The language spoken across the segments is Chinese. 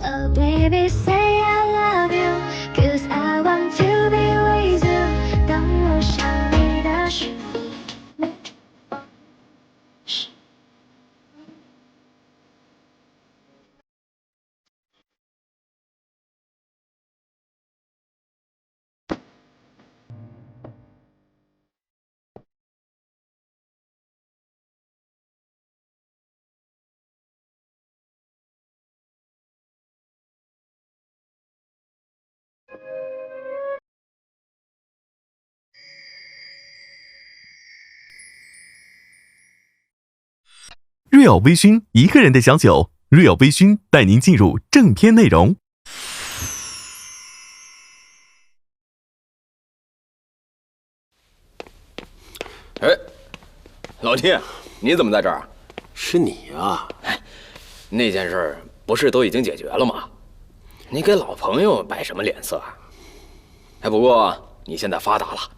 Oh, baby, say I love you, 'cause I want to be with you. 当我想你的时候。瑞尔微醺一个人的小酒，瑞尔微醺带您进入正片内容。哎，老弟，你怎么在这儿？是你啊！哎，那件事不是都已经解决了吗？你给老朋友摆什么脸色啊？哎，不过你现在发达了，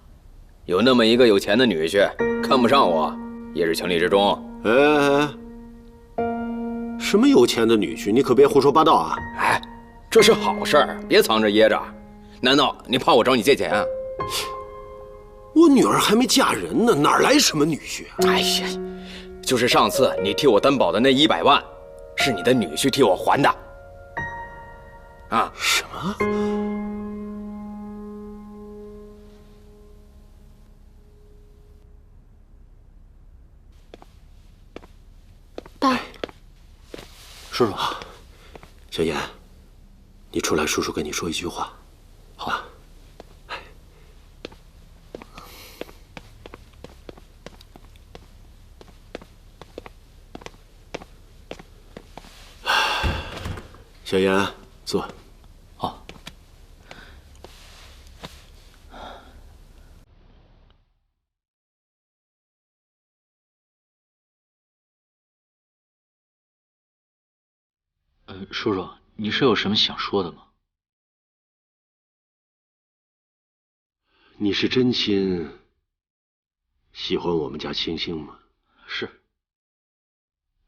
有那么一个有钱的女婿，看不上我也是情理之中。哎，什么有钱的女婿？你可别胡说八道啊！哎，这是好事儿，别藏着掖着。难道你怕我找你借钱啊？我女儿还没嫁人呢，哪来什么女婿啊？哎呀，就是上次你替我担保的那100万，是你的女婿替我还的。啊？什么？爸，叔叔，小妍，你出来，叔叔跟你说一句话。好吧。小妍，坐。好。叔叔，你是有什么想说的吗？你是真心喜欢我们家星星吗？是。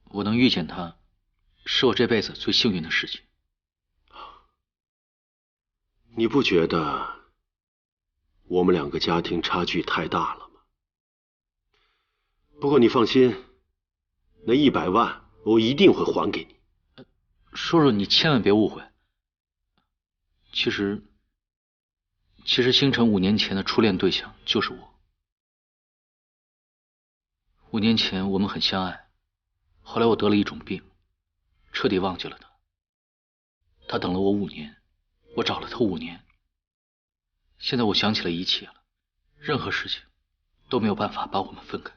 我能遇见她，是我这辈子最幸运的事情。你不觉得我们两个家庭差距太大了吗？不过你放心，那100万我一定会还给你。叔叔，你千万别误会。其实星辰5年前的初恋对象就是我。5年前我们很相爱，后来我得了一种病，彻底忘记了他。他等了我5年，我找了他5年。现在我想起了一切了，任何事情都没有办法把我们分开。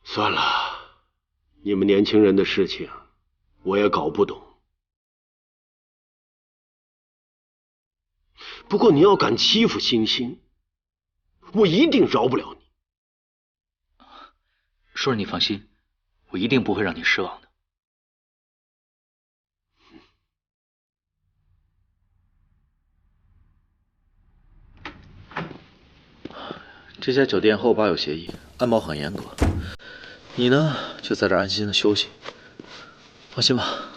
算了，你们年轻人的事情我也搞不懂。不过你要敢欺负星星，我一定饶不了你。叔叔，你放心，我一定不会让你失望的。这家酒店和我爸有协议，安保很严格。你呢，就在这儿安心的休息。放心吧，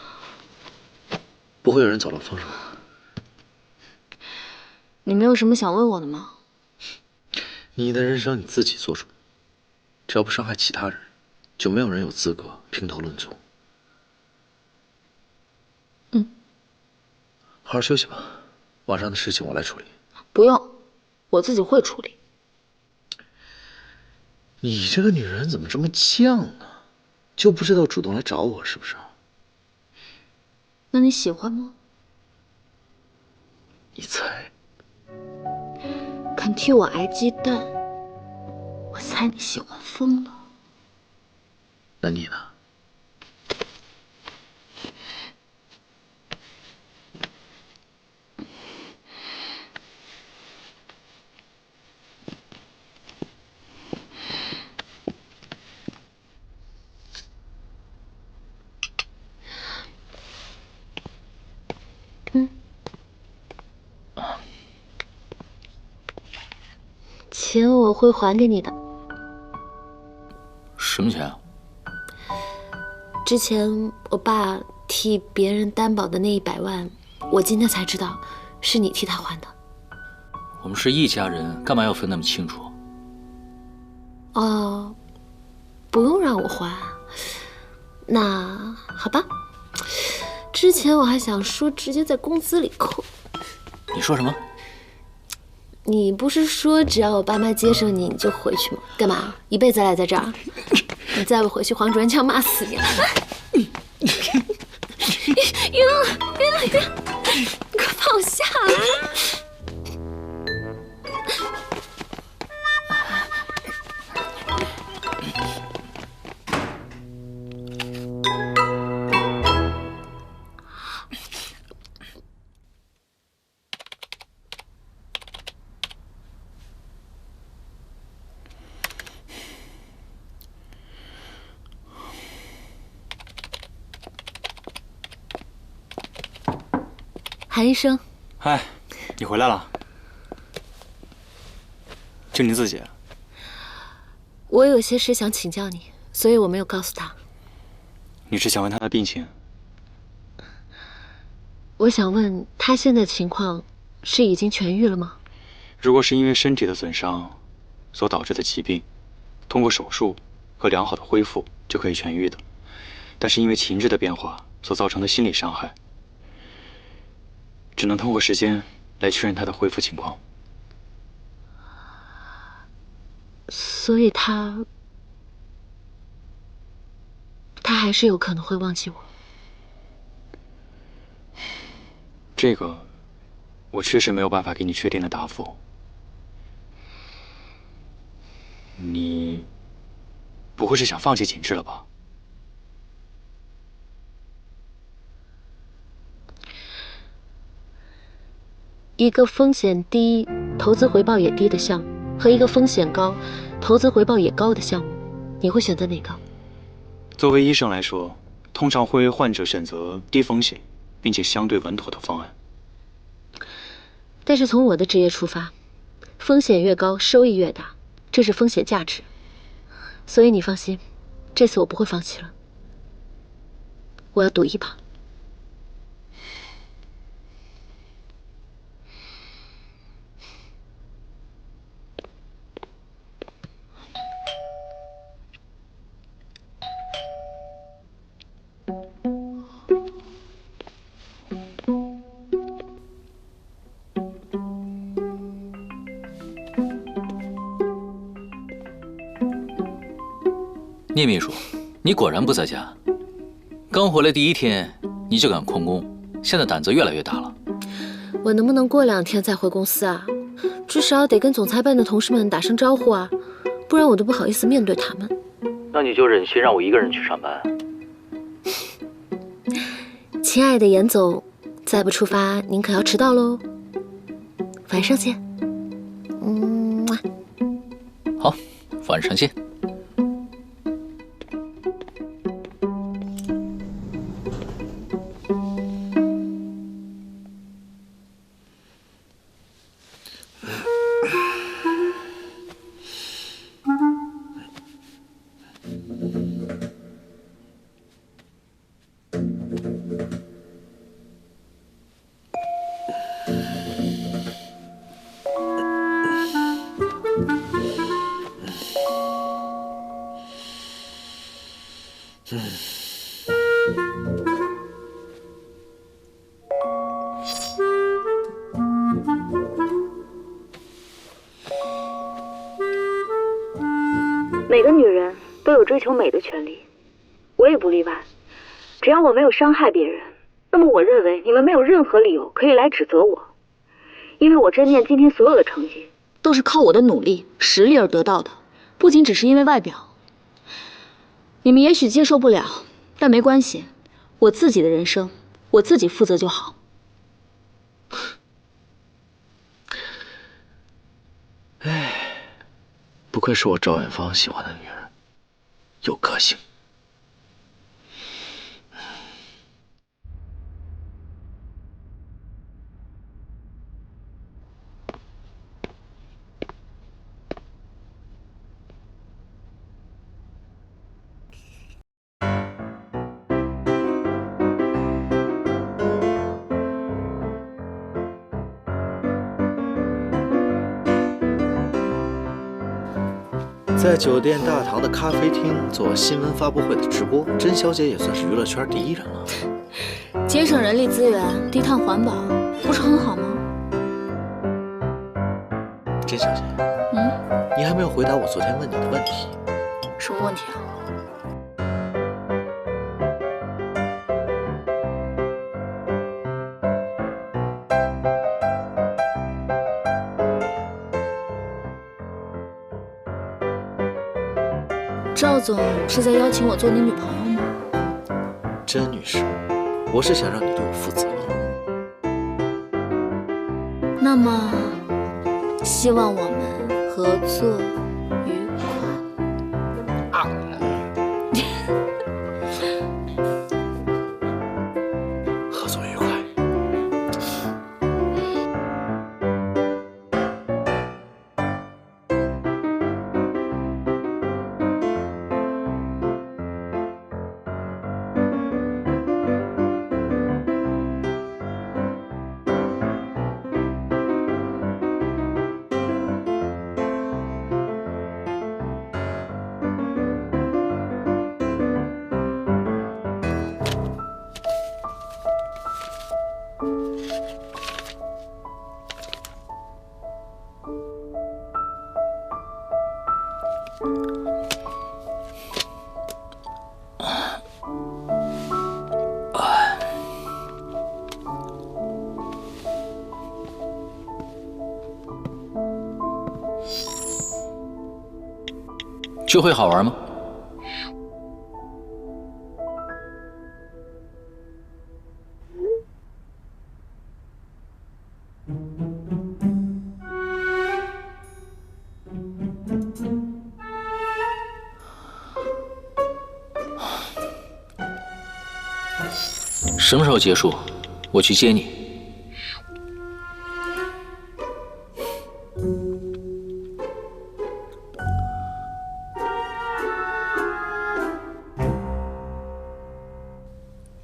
不会有人走漏风声。你没有什么想问我的吗？你的人生你自己做主，只要不伤害其他人，就没有人有资格评头论足。好好休息吧，晚上的事情我来处理。不用，我自己会处理。你这个女人怎么这么犟呢？就不知道主动来找我是不是？那你喜欢吗？你猜？肯替我挨鸡蛋，我猜你喜欢疯了。那你呢？钱我会还给你的。什么钱啊？之前我爸替别人担保的那100万，我今天才知道是你替他还的。我们是一家人，干嘛要分那么清楚？哦，不用让我还。那好吧。之前我还想说直接在工资里扣。你说什么？你不是说只要我爸妈接受你，你就回去吗？干嘛？一辈子赖在这儿？你再不回去，黄主任就要骂死你了！晕了！你快放我下来！韩医生，嗨，你回来了？就你自己？我有些事想请教你，所以我没有告诉他。你是想问他的病情？我想问他现在情况是已经痊愈了吗？如果是因为身体的损伤所导致的疾病，通过手术和良好的恢复就可以痊愈的。但是因为情志的变化所造成的心理伤害，只能通过时间来确认他的恢复情况。所以他还是有可能会忘记我。这个我确实没有办法给你确定的答复。你不会是想放弃景致了吧？一个风险低、投资回报也低的项目，和一个风险高、投资回报也高的项目，你会选择哪个？作为医生来说，通常会为患者选择低风险并且相对稳妥的方案。但是从我的职业出发，风险越高，收益越大，这是风险价值。所以你放心，这次我不会放弃了，我要赌一把。聂秘书，你果然不在家。刚回来第1天，你就敢旷工，现在胆子越来越大了。我能不能过2天再回公司啊？至少得跟总裁办的同事们打声招呼啊，不然我都不好意思面对他们。那你就忍心让我一个人去上班？亲爱的严总，再不出发，您可要迟到喽。晚上见。好，晚上见。每个女人都有追求美的权利，我也不例外。只要我没有伤害别人，那么我认为你们没有任何理由可以来指责我，因为我甄念今天所有的成绩都是靠我的努力、实力而得到的，不仅只是因为外表。你们也许接受不了，但没关系，我自己的人生我自己负责就好。哎，不愧是我赵远芳喜欢的女人，有个性。在酒店大堂的咖啡厅做新闻发布会的直播，甄小姐也算是娱乐圈第一人了。节省人力资源，低碳环保，不是很好吗？甄小姐，你还没有回答我昨天问你的问题。什么问题啊？赵总是在邀请我做你女朋友吗？甄女士，我是想让你对我负责。那么，希望我们合作愉快。合作愉快。聚会好玩吗？什么时候结束？我去接你。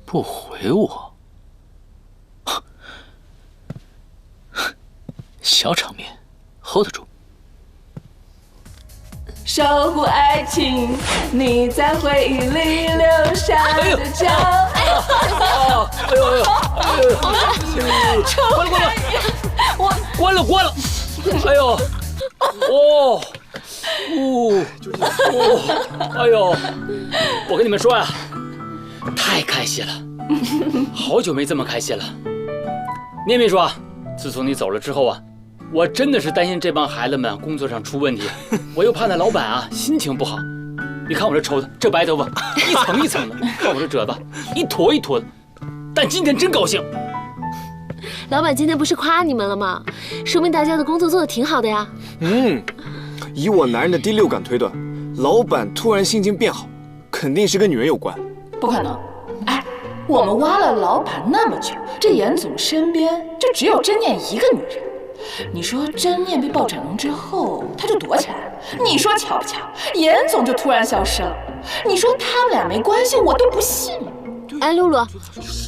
不回我，小场面 hold 得住。守护爱情，你在回忆里留下的骄傲。哎呦！关了！哎呦！哎呦！我跟你们说呀，太开心了，好久没这么开心了。聂秘书啊，自从你走了之后啊，我真的是担心这帮孩子们工作上出问题，我又怕那老板啊心情不好。你看我这抽的，这白头发一层一层的，看我这褶子一坨一坨的。但今天真高兴，老板今天不是夸你们了吗？说明大家的工作做得挺好的呀。以我男人的第六感推断，老板突然心情变好，肯定是跟女人有关。不可能！哎，我们挖了老板那么久，这严总身边就只有甄念一个女人。你说甄念被抱整容之后，他就躲起来了。你说巧不巧，严总就突然消失了。你说他们俩没关系，我都不信。哎，露露，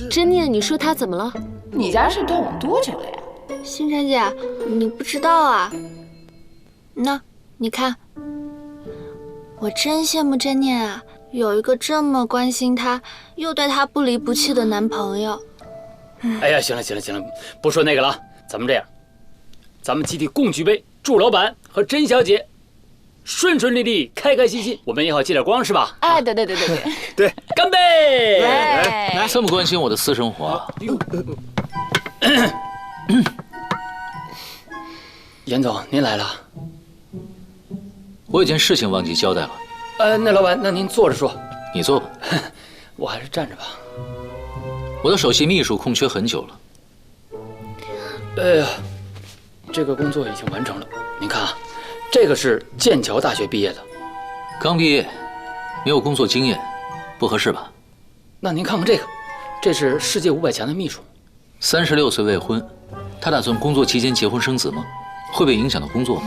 甄念，你说她怎么了？你家是断网多久了呀？星辰姐，你不知道啊？那你看，我真羡慕甄念啊，有一个这么关心她，又对她不离不弃的男朋友。哎呀，行了，不说那个了，咱们这样，咱们集体共举杯，祝老板和甄小姐顺顺利利、开开心心，我们也好接点光，是吧？哎，对，对，干杯！来，这么关心我的私生活。严总，您来了。我有件事情忘记交代了。那老板，那您坐着说。你坐吧。我还是站着吧。我的首席秘书空缺很久了。哎呀，这个工作已经完成了。您看啊，这个是剑桥大学毕业的，刚毕业，没有工作经验，不合适吧？那您看看这个，这是世界500强的秘书，36岁未婚，他打算工作期间结婚生子吗？会不会影响到工作？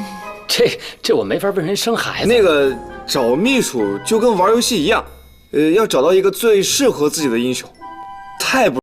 这我没法问人生孩子。那个找秘书就跟玩游戏一样，要找到一个最适合自己的英雄，太不。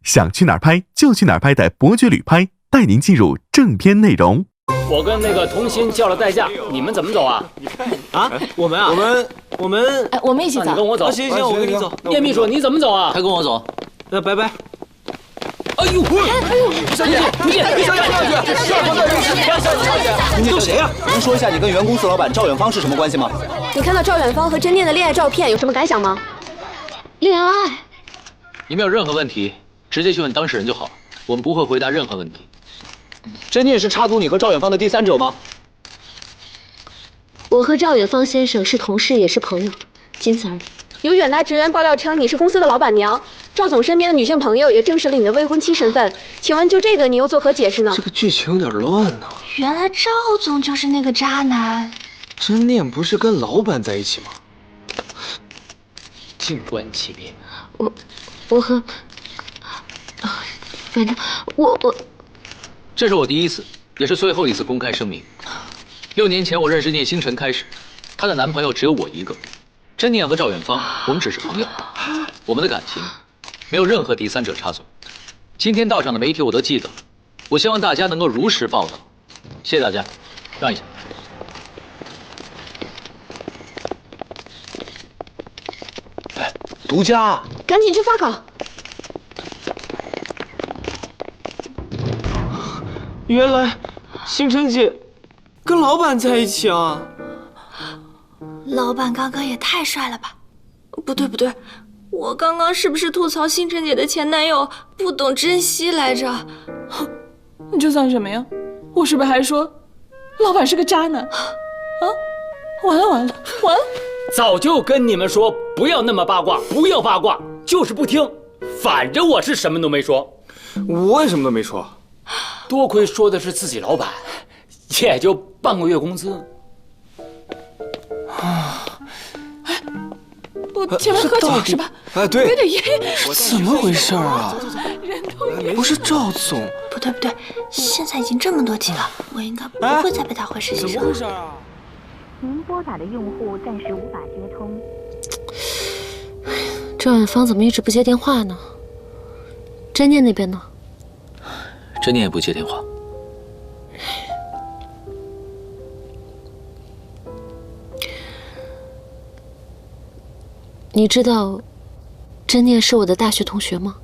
想去哪儿拍就去哪儿拍的伯爵旅拍，带您进入正片内容。我跟那个童心叫了代驾，你们怎么走啊？啊，我们，哎，我们一起走。你跟我走。行，我跟你走。叶秘书，你怎么走啊？他跟我走。那拜拜。哎呦，小姐，不进，小姐，你是谁呀？能说一下你跟原公司老板赵远芳是什么关系吗？你看到赵远芳和甄念的恋爱照片有什么感想吗？恋爱？你们有任何问题，直接去问当事人就好，我们不会回答任何问题。甄念是插足你和赵远芳的第三者吗？我和赵远芳先生是同事，也是朋友，仅此而已。有远大职员爆料称你是公司的老板娘，赵总身边的女性朋友也证实了你的未婚妻身份。请问就这个你又作何解释呢？这个剧情有点乱呢。原来赵总就是那个渣男。甄念不是跟老板在一起吗？静观其变。我和，反正我。这是我第一次，也是最后一次公开声明。6年前我认识聂星辰开始，她的男朋友只有我一个。甄念和赵远芳，我们只是朋友，我们的感情没有任何第三者插嘴。今天到场的媒体我都记得，我希望大家能够如实报道。谢谢大家，让一下。哎，独家，赶紧去发稿。原来星辰姐跟老板在一起啊！老板刚刚也太帅了吧？不对，我刚刚是不是吐槽星辰姐的前男友不懂珍惜来着？你这算什么呀？我是不是还说老板是个渣男？啊！完了！早就跟你们说不要那么八卦，不要八卦，就是不听。反正我是什么都没说。我也什么都没说。多亏说的是自己老板，也就半个月工资。我前面喝酒是吧？哎，对，有点晕。怎么回事啊？不是赵总。不对，现在已经这么多集了，我应该不会再被他坏事情上。怎么回事啊？您拨打的用户暂时无法接通。赵远芳怎么一直不接电话呢？甄念那边呢？甄念也不接电话。你知道甄念是我的大学同学吗？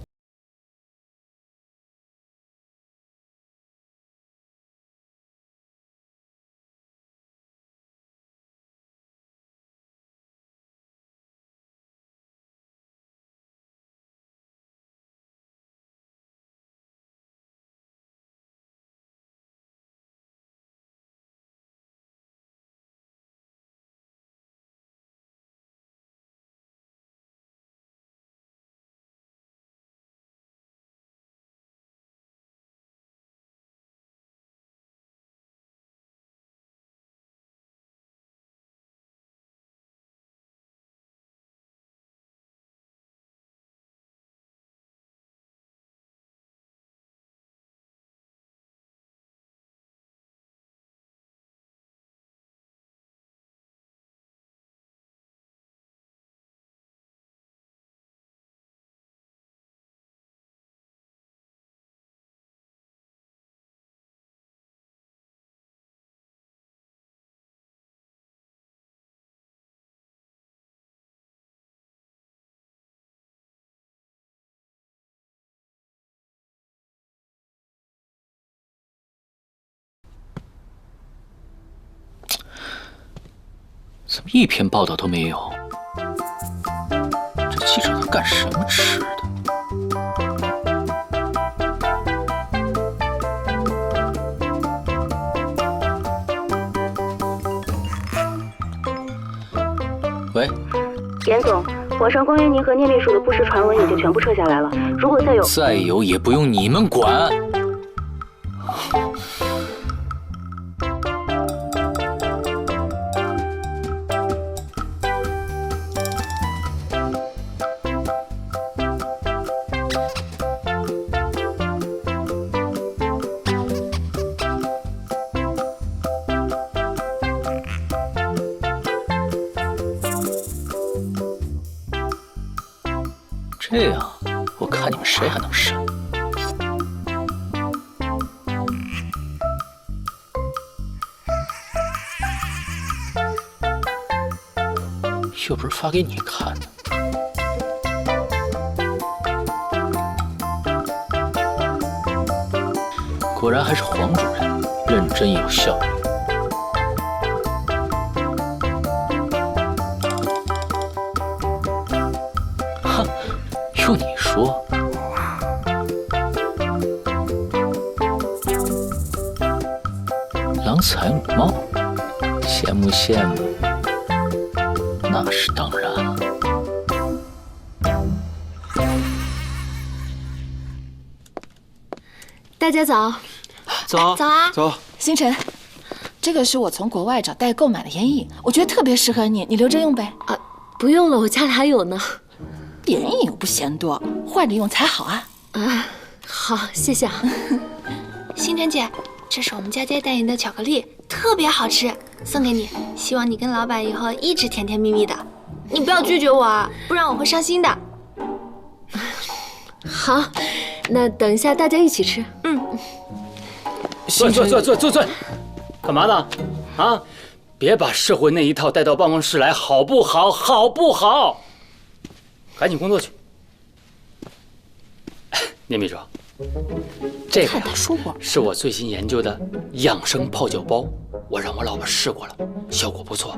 怎么一篇报道都没有？这记者都干什么吃的？喂，严总，网上关于您和聂秘书的不实传闻已经全部撤下来了。如果再有也不用你们管。这样，我看你们谁还能胜。又不是发给你看的。果然还是黄主任认真有效率。哼，就你说，郎才女貌，羡慕羡慕。那是当然了。大家早。早。早啊。走。星辰，这个是我从国外找代购买的眼影，我觉得特别适合你，你留着用呗。啊，不用了，我家里还有呢。眼影又不嫌多，坏着用才好啊。啊，好，谢谢啊。星辰姐，这是我们家代言的巧克力，特别好吃，送给你。希望你跟老板以后一直甜甜蜜蜜的。你不要拒绝我啊，不然我会伤心的。好，那等一下大家一起吃。坐，干嘛呢？啊，别把社会那一套带到办公室来，好不好？好不好？赶紧工作去。聂秘书，这个呀是我最新研究的养生泡脚包，我让我老婆试过了，效果不错，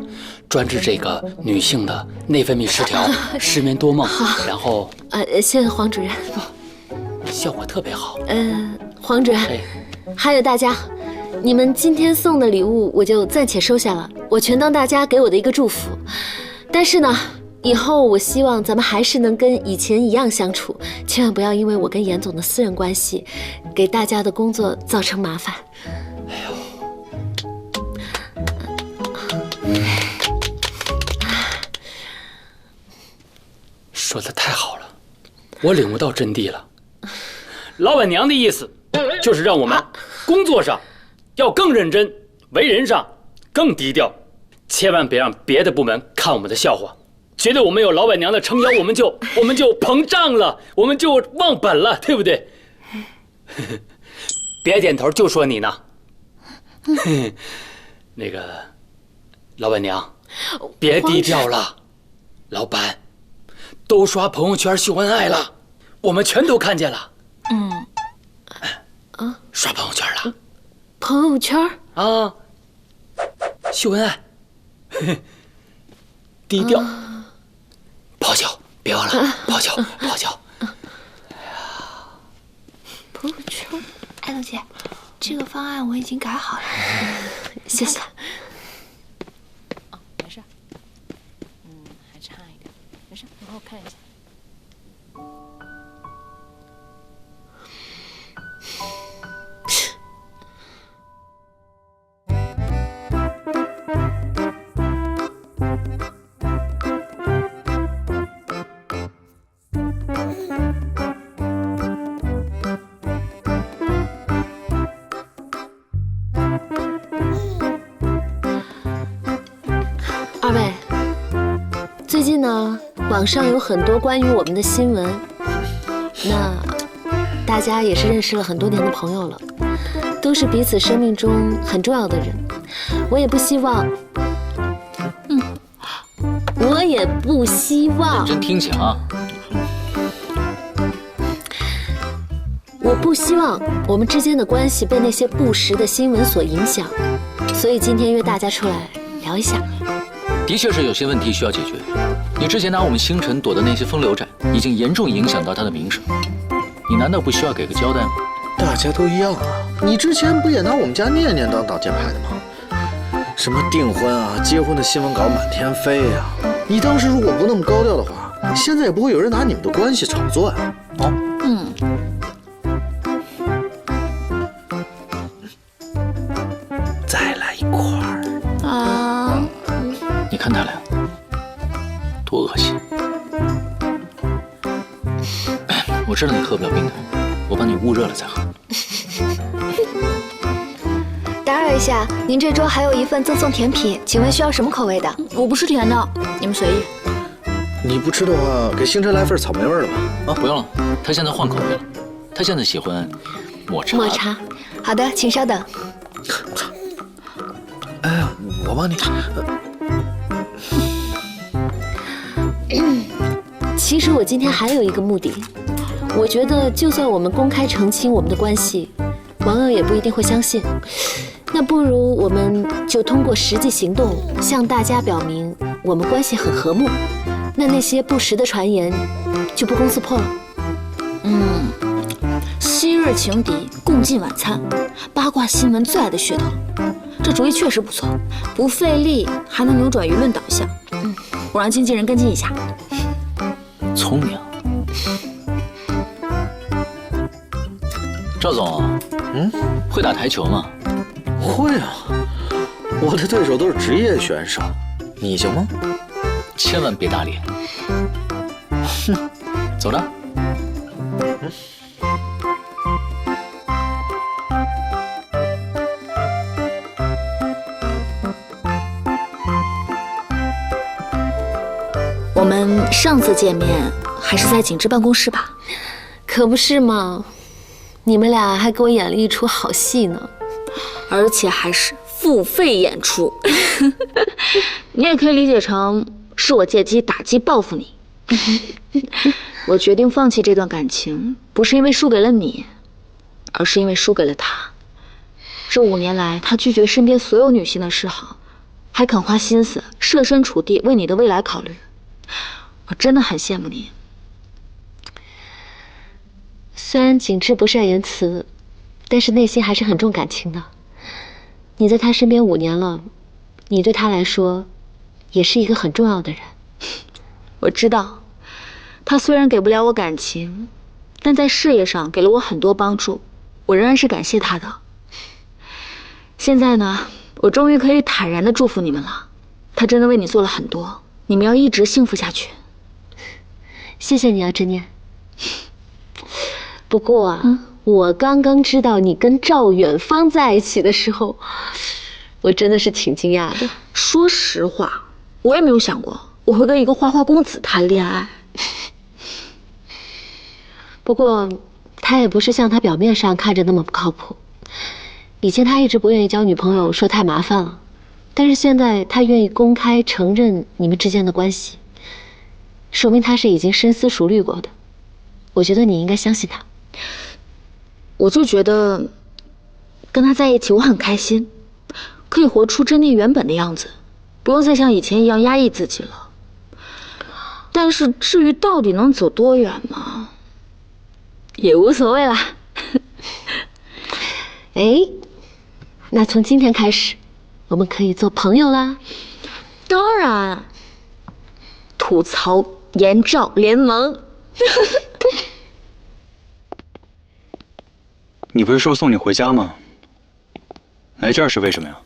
专治这个女性的内分泌失调、失眠多梦。然后谢谢黄主任，效果特别好。黄主任，还有大家，你们今天送的礼物我就暂且收下了，我全当大家给我的一个祝福。但是呢，以后我希望咱们还是能跟以前一样相处，千万不要因为我跟严总的私人关系，给大家的工作造成麻烦。哎呦，说的太好了，我领悟到真谛了。老板娘的意思就是让我们工作上要更认真，为人上更低调，千万别让别的部门看我们的笑话。觉得我们有老板娘的撑腰，我们就膨胀了，我们就忘本了，对不对？别点头，就说你呢。那个，老板娘，别低调了。老板，都刷朋友圈秀恩爱了，我们全都看见了。刷朋友圈了。朋友圈啊，秀恩爱，低调。泡脚，别忘了泡脚。朋友圈，艾露姐，这个方案我已经改好了，谢谢。没事，还差一点，没事，你帮我看一下。二位，最近呢，网上有很多关于我们的新闻，那大家也是认识了很多年的朋友了，都是彼此生命中很重要的人。我也不希望，认真听讲啊。我不希望我们之间的关系被那些不实的新闻所影响，所以今天约大家出来聊一下。的确是有些问题需要解决。你之前拿我们星辰躲的那些风流债，已经严重影响到他的名声。你难道不需要给个交代吗？大家都一样啊！你之前不也拿我们家念念当挡箭牌的吗？什么订婚啊、结婚的新闻稿满天飞呀！你当时如果不那么高调的话，现在也不会有人拿你们的关系炒作呀。哦，再来一块儿啊！你看他俩多恶心！我知道你喝不了冰的，我帮你捂热了再喝。打扰一下，您这桌还有一份赠送甜品，请问需要什么口味的？我不吃甜的，你们随意。你不吃的话，给星辰来份草莓味的吧。啊，不用了，他现在换口味了，他现在喜欢抹茶。抹茶。好的，请稍等。哎，我帮你。其实我今天还有一个目的，我觉得就算我们公开澄清我们的关系，网友也不一定会相信。那不如我们就通过实际行动向大家表明我们关系很和睦，那些不实的传言就不攻自破了。昔日情敌，共进晚餐，八卦新闻最爱的噱头，这主意确实不错，不费力还能扭转舆论导向。我让经纪人跟进一下。聪明。赵总，会打台球吗？会啊，我的对手都是职业选手，你行吗？千万别打脸。哼，走着。我们上次见面还是在景之办公室吧？可不是嘛，你们俩还给我演了一出好戏呢，而且还是付费演出。你也可以理解成是我借机打击报复你。我决定放弃这段感情，不是因为输给了你，而是因为输给了他。这5年来，他拒绝身边所有女性的示好，还肯花心思设身处地为你的未来考虑。我真的很羡慕你。虽然景之不善言辞，但是内心还是很重感情的。你在他身边5年了，你对他来说也是一个很重要的人。我知道，他虽然给不了我感情，但在事业上给了我很多帮助，我仍然是感谢他的。现在呢，我终于可以坦然地祝福你们了。他真的为你做了很多，你们要一直幸福下去。谢谢你啊，真念。不过啊，我刚刚知道你跟赵远芳在一起的时候，我真的是挺惊讶的。说实话，我也没有想过我会跟一个花花公子谈恋爱。不过他也不是像他表面上看着那么不靠谱。以前他一直不愿意交女朋友，说太麻烦了，但是现在他愿意公开承认你们之间的关系，说明他是已经深思熟虑过的。我觉得你应该相信他。我就觉得跟他在一起我很开心，可以活出真念原本的样子，不用再像以前一样压抑自己了。但是至于到底能走多远嘛，也无所谓啦。哎，那从今天开始，我们可以做朋友啦。当然，吐槽颜赵联盟。你不是说送你回家吗？来这儿是为什么呀？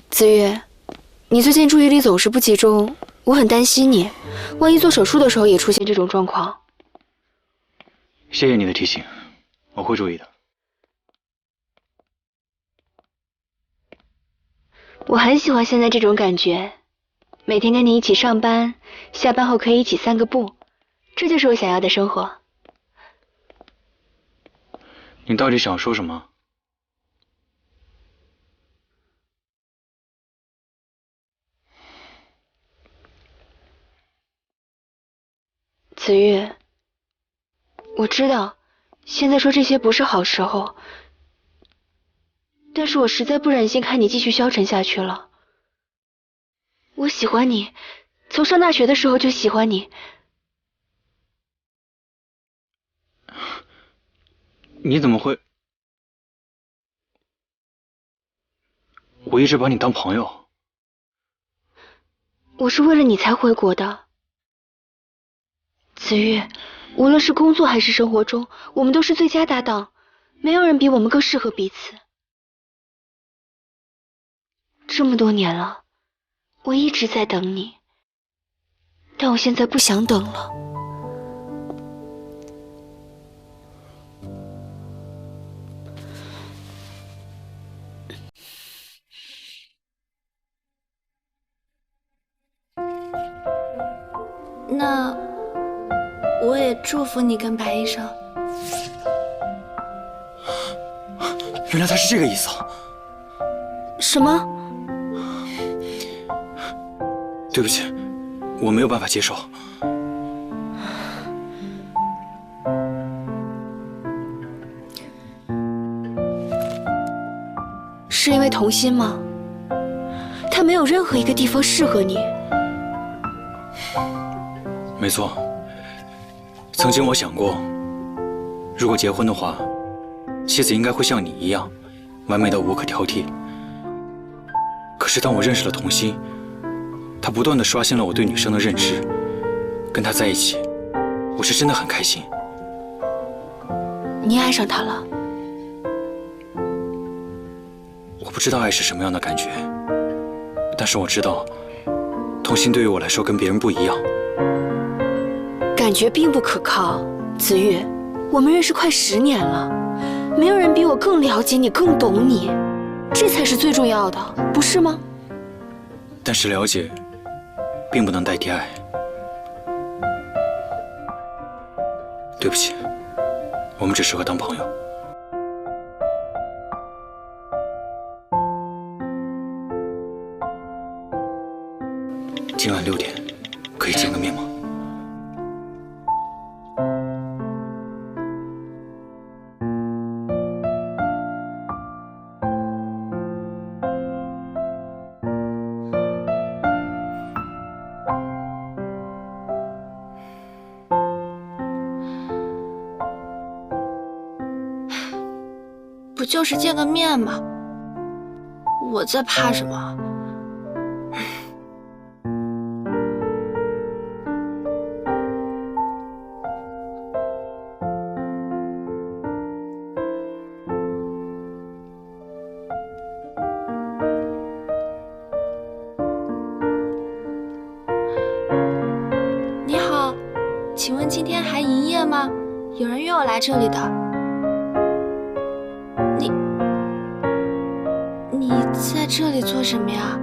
子越，你最近注意力总是不集中，我很担心你，万一做手术的时候也出现这种状况。谢谢你的提醒，我会注意的。我很喜欢现在这种感觉，每天跟你一起上班，下班后可以一起散个步，这就是我想要的生活。你到底想说什么？子越，我知道现在说这些不是好时候，但是我实在不忍心看你继续消沉下去了。我喜欢你，从上大学的时候就喜欢你。你怎么会？我一直把你当朋友。我是为了你才回国的。子越，无论是工作还是生活中，我们都是最佳搭档，没有人比我们更适合彼此。这么多年了，我一直在等你，但我现在不想等了。那我也祝福你跟白医生。原来他是这个意思啊！什么？对不起，我没有办法接受。是因为童心吗？他没有任何一个地方适合你。没错，曾经我想过，如果结婚的话，妻子应该会像你一样，完美到无可挑剔。可是当我认识了童心，她不断地刷新了我对女生的认知。跟她在一起，我是真的很开心。你爱上他了？我不知道爱是什么样的感觉，但是我知道，童心对于我来说跟别人不一样。感觉并不可靠，子玉，我们认识快10年了，没有人比我更了解你，更懂你，这才是最重要的，不是吗？但是了解，并不能代替爱。对不起，我们只适合当朋友。今晚6点，可以见个面吗？不就是见个面吗？我在怕什么？你好，请问今天还营业吗？有人约我来这里的。你在这里做什么呀？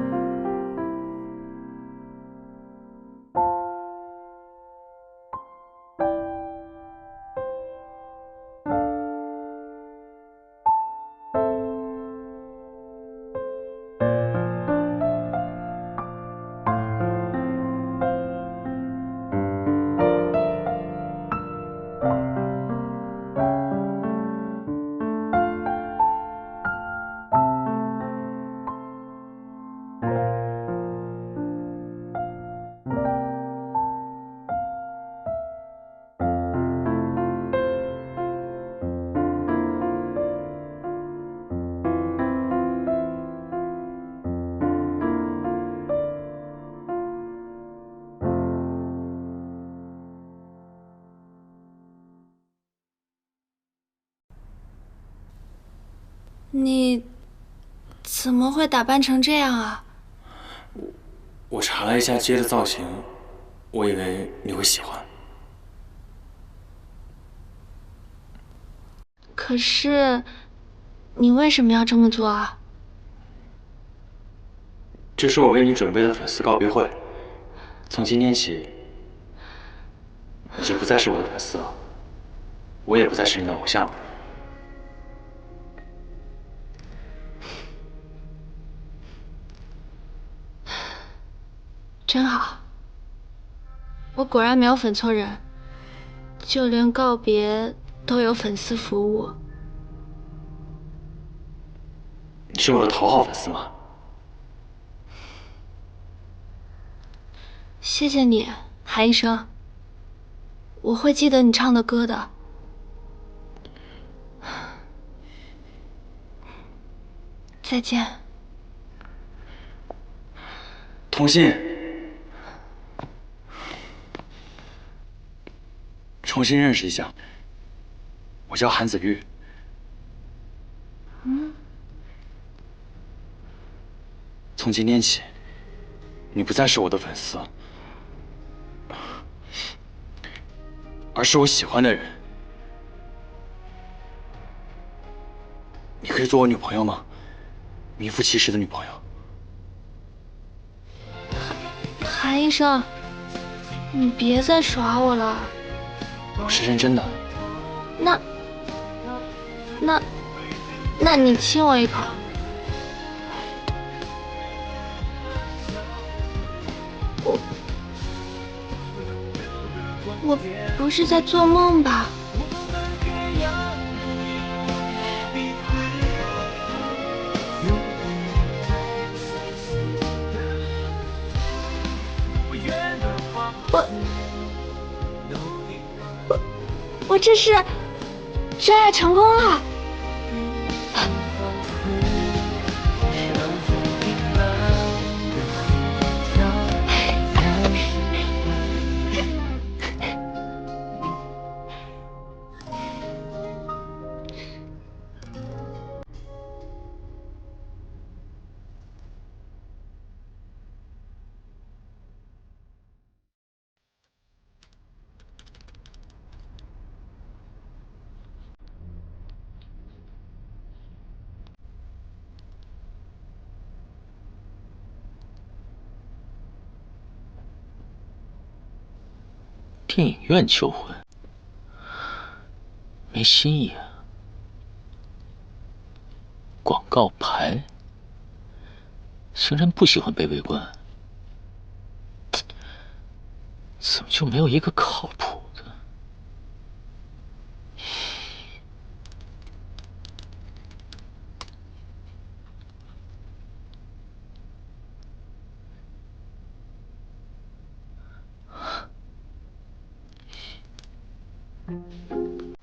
你怎么会打扮成这样啊？我查了一下街的造型，我以为你会喜欢。可是，你为什么要这么做啊？这是我为你准备的粉丝告别会。从今天起，你就不再是我的粉丝了，我也不再是你的偶像了。真好，我果然没有粉错人，就连告别都有粉丝服务。你是我的头号粉丝吗？谢谢你，韩医生，我会记得你唱的歌的。再见。童心。重新认识一下，我叫韩子玉。从今天起，你不再是我的粉丝，而是我喜欢的人。你可以做我女朋友吗？名副其实的女朋友。韩医生，你别再耍我了。我是认真的。那你亲我一口。我不是在做梦吧？我这是真爱成功了。电影院求婚，没新意啊。广告牌，星辰不喜欢被围观，怎么就没有一个靠谱的？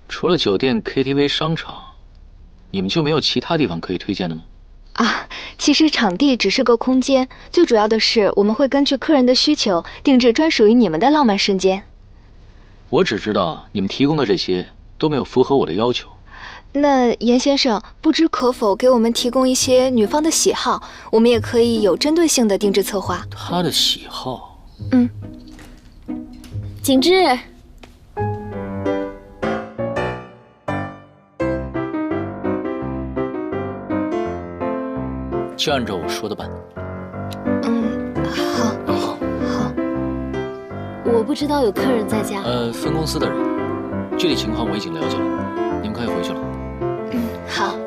除了酒店、KTV、商场，你们就没有其他地方可以推荐的吗？啊，其实场地只是个空间，最主要的是我们会根据客人的需求定制专属于你们的浪漫瞬间。我只知道你们提供的这些都没有符合我的要求。那严先生，不知可否给我们提供一些女方的喜好，我们也可以有针对性的定制策划。她的喜好？景致。就按照我说的办。好。我不知道有客人在家。分公司的人，具体情况我已经了解了，你们可以回去了。好。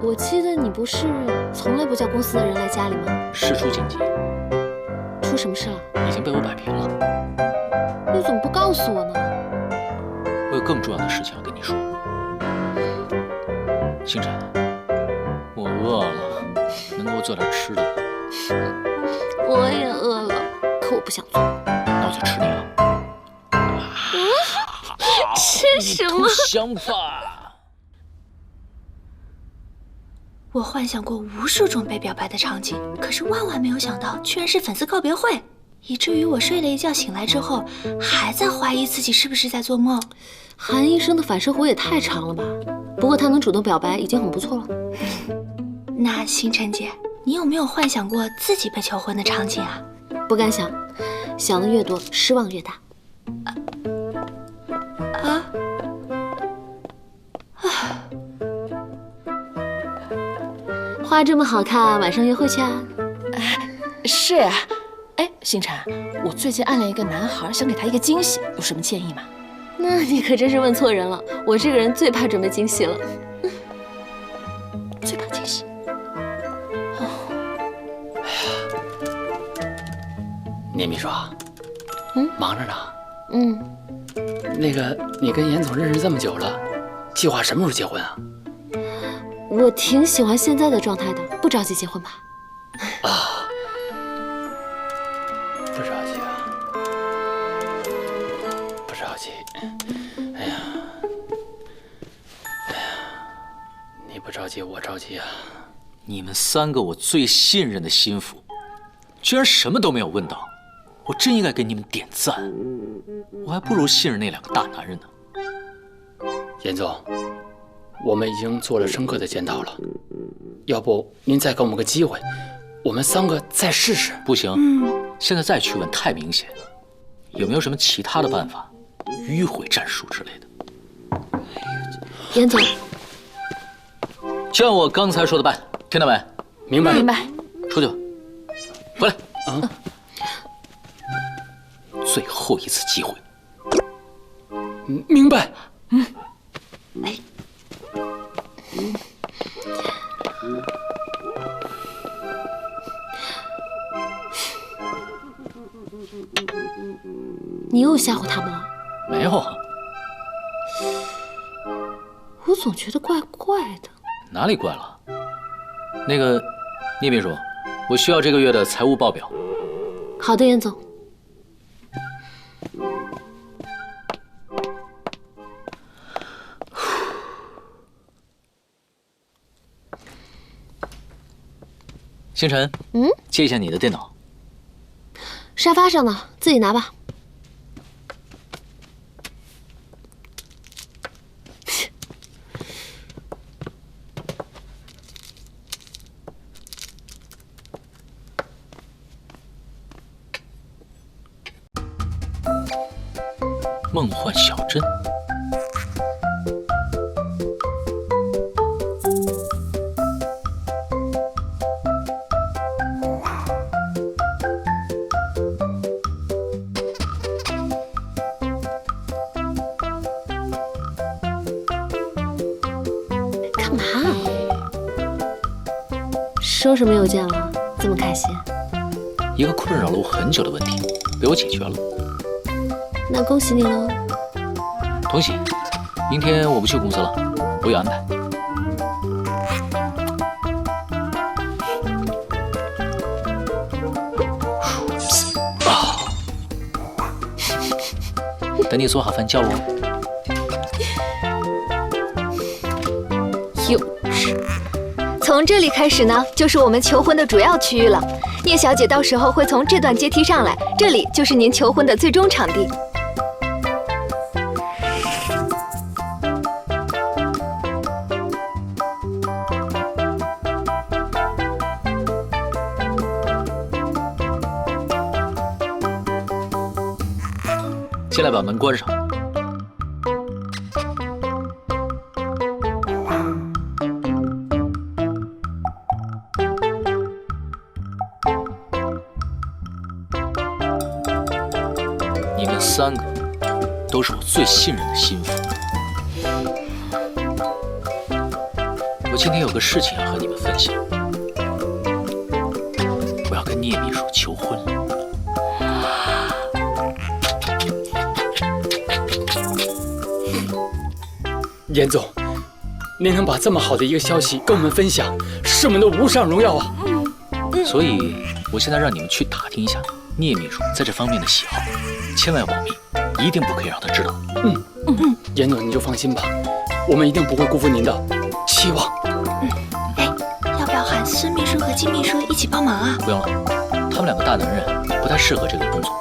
我记得你不是从来不叫公司的人来家里吗？事出紧急。出什么事了？已经被我摆平了。你怎么不告诉我呢？我有更重要的事情要跟你说。星辰，我饿了，能给我做点吃的？我也饿了，可我不想做。那我就吃你了。吃什么？想法。我幻想过无数种被表白的场景，可是万万没有想到，居然是粉丝告别会，以至于我睡了一觉醒来之后，还在怀疑自己是不是在做梦。韩医生的反射弧也太长了吧？不过他能主动表白已经很不错了。那星辰姐，你有没有幻想过自己被求婚的场景啊？不敢想，想的越多，失望越大。花这么好看，晚上约会去啊？是啊。哎，星辰，我最近暗恋一个男孩，想给他一个惊喜，有什么建议吗？那你可真是问错人了。我这个人最怕准备惊喜了。最怕惊喜。聂秘书，忙着呢。那个，你跟严总认识这么久了，计划什么时候结婚啊？我挺喜欢现在的状态的，不着急结婚吧？啊，不着急啊，不着急。哎呀，你不着急，我着急啊。你们三个我最信任的心腹，居然什么都没有问到，我真应该给你们点赞。我还不如信任那两个大男人呢。严总，我们已经做了深刻的检讨了，要不您再给我们个机会，我们三个再试试。不行，现在再去问太明显。有没有什么其他的办法，迂回战术之类的？严总，就按我刚才说的办，听到没？明白。明白。出去吧，回来。最后一次机会。明白。你又吓唬他们了？没有啊。我总觉得怪怪的。哪里怪了？那个聂秘书，我需要这个月的财务报表。好的，严总。星辰，借一下你的电脑。沙发上呢，自己拿吧。梦幻小镇。干嘛？收拾没有见了，这么开心？一个困扰了我很久的问题被我解决了。那恭喜你喽！同喜，明天我不去公司了，我有安排。等你做好饭叫我。幼稚。从这里开始呢，就是我们求婚的主要区域了。聂小姐到时候会从这段阶梯上来，这里就是您求婚的最终场地。进来把门关上。你们三个都是我最信任的心腹。我今天有个事情要和你们分享，我要跟聂秘书求婚了。严总，您能把这么好的一个消息跟我们分享，是我们的无上荣耀啊！所以，我现在让你们去打听一下聂秘书在这方面的喜好，千万要保密，一定不可以让他知道。严总你就放心吧，我们一定不会辜负您的期望。要不要喊孙秘书和金秘书一起帮忙啊？不用了，他们两个大男人不太适合这个工作。